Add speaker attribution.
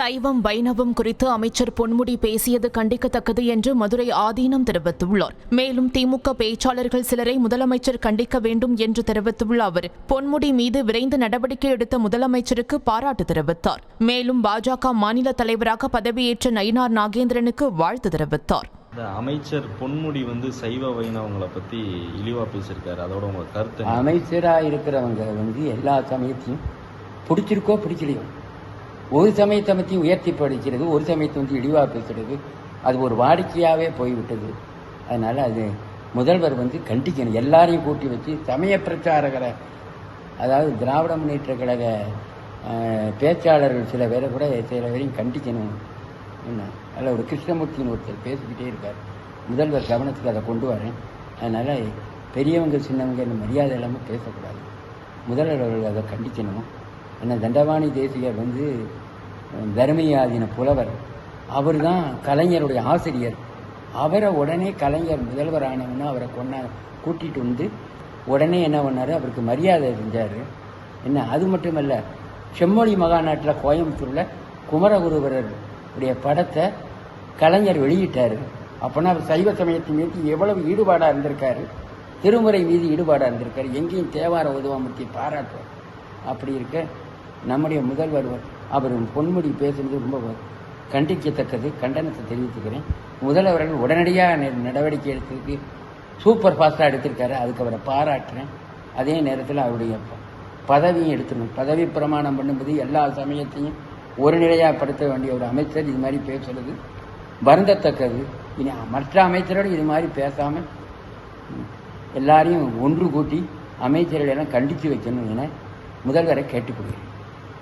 Speaker 1: சைவம் வைணவம் குறித்து அமைச்சர் பொன்முடி பேசியது கண்டிக்கத்தக்கது என்று மதுரை ஆதீனம் தெரிவித்துள்ளார். மேலும் திமுக பேச்சாளர்கள் சிலரை முதலமைச்சர் கண்டிக்க வேண்டும் என்று தெரிவித்துள்ள அவர், பொன்முடி மீது விரைந்து நடவடிக்கை எடுத்த முதலமைச்சருக்கு பாராட்டு தெரிவித்தார். மேலும் பாஜக மாநில தலைவராக பதவியேற்ற நயினார் நாகேந்திரனுக்கு வாழ்த்து தெரிவித்தார்.
Speaker 2: அமைச்சர் பொன்முடி சைவ வைணவங்களை பத்தி இழிவா பேசியிருக்காரு. அதோட உங்க கருத்து?
Speaker 3: அமைச்சரா இருக்கிறவங்க எல்லா சமயத்தையும் பிடிச்சிருக்கோ பிடிக்கலையோ, ஒரு சமயத்தையும் உயர்த்தி படிக்கிறது, ஒரு சமயத்தை இழிவா பேசுறது, அது ஒரு வாடிக்கையாகவே போய்விட்டது. அதனால அது முதல்வர் கண்டிக்கணும். எல்லாரையும் கூட்டி வச்சு சமய பிரச்சாரகரை, அதாவது திராவிட முன்னேற்ற கழக பேச்சாளர்கள் சில பேரை கூட சில பேரையும் கண்டிக்கணும். என்ன அதில் ஒரு கிருஷ்ணமூர்த்தின்னு ஒருத்தர் பேசிக்கிட்டே இருக்கார். முதல்வர் கவனத்துக்கு அதை கொண்டு வரேன். அதனால் பெரியவங்க சின்னவங்க இந்த மரியாதை இல்லாமல் பேசக்கூடாது. முதல்வர் அவர்கள் அதை கண்டிக்கணும். ஏன்னா தண்டபாணி தேசிகர் தர்மயாதீன புலவர், அவர் தான் கலைஞருடைய ஆசிரியர். அவரை உடனே கலைஞர் முதல்வர் ஆனவன்னு அவரை கூட்டிகிட்டு உடனே என்ன பண்ணார், அவருக்கு மரியாதை செஞ்சார். என்ன அது மட்டுமல்ல, செம்மொழி மகாநாட்டில் கோயம்புத்தூரில் குமரகுருவரர் உடைய படத்தை கலைஞர் வெளியிட்டார். அப்போனா அவர் சைவ சமயத்தின் மீது எவ்வளவு ஈடுபாடாக இருந்திருக்காரு, திருமுறை மீது ஈடுபாடாக இருந்திருக்காரு. எங்கேயும் தேவார உதவாமூர்த்தி பாராட்டுவார். அப்படி இருக்க நம்முடைய முதல்வர் அவர் பொன்முடி பேசுறது ரொம்ப கண்டிக்கத்தக்கது. கண்டனத்தை தெரிவித்துக்கிறேன். முதல்வர்கள் உடனடியாக நடவடிக்கை எடுத்துருக்கு, சூப்பர் ஃபாஸ்ட்டாக எடுத்திருக்காரு. அதுக்கு அவரை பாராட்டுறேன். அதே நேரத்தில் அவருடைய பதவியும் எடுத்துக்கணும். பதவி பிரமாணம் பண்ணும்போது எல்லா சமயத்தையும் ஒரு நிலையாகப்படுத்த வேண்டிய ஒரு அமைச்சர் இது மாதிரி பேசுறது வருந்தத்தக்கது. இனி மற்ற அமைச்சரோடு இது மாதிரி பேசாமல் எல்லாரையும் ஒன்று கூட்டி அமைச்சர்களெல்லாம் கண்டித்து வைக்கணும் என முதல்வரை கேட்டுக்கொள்கிறேன்.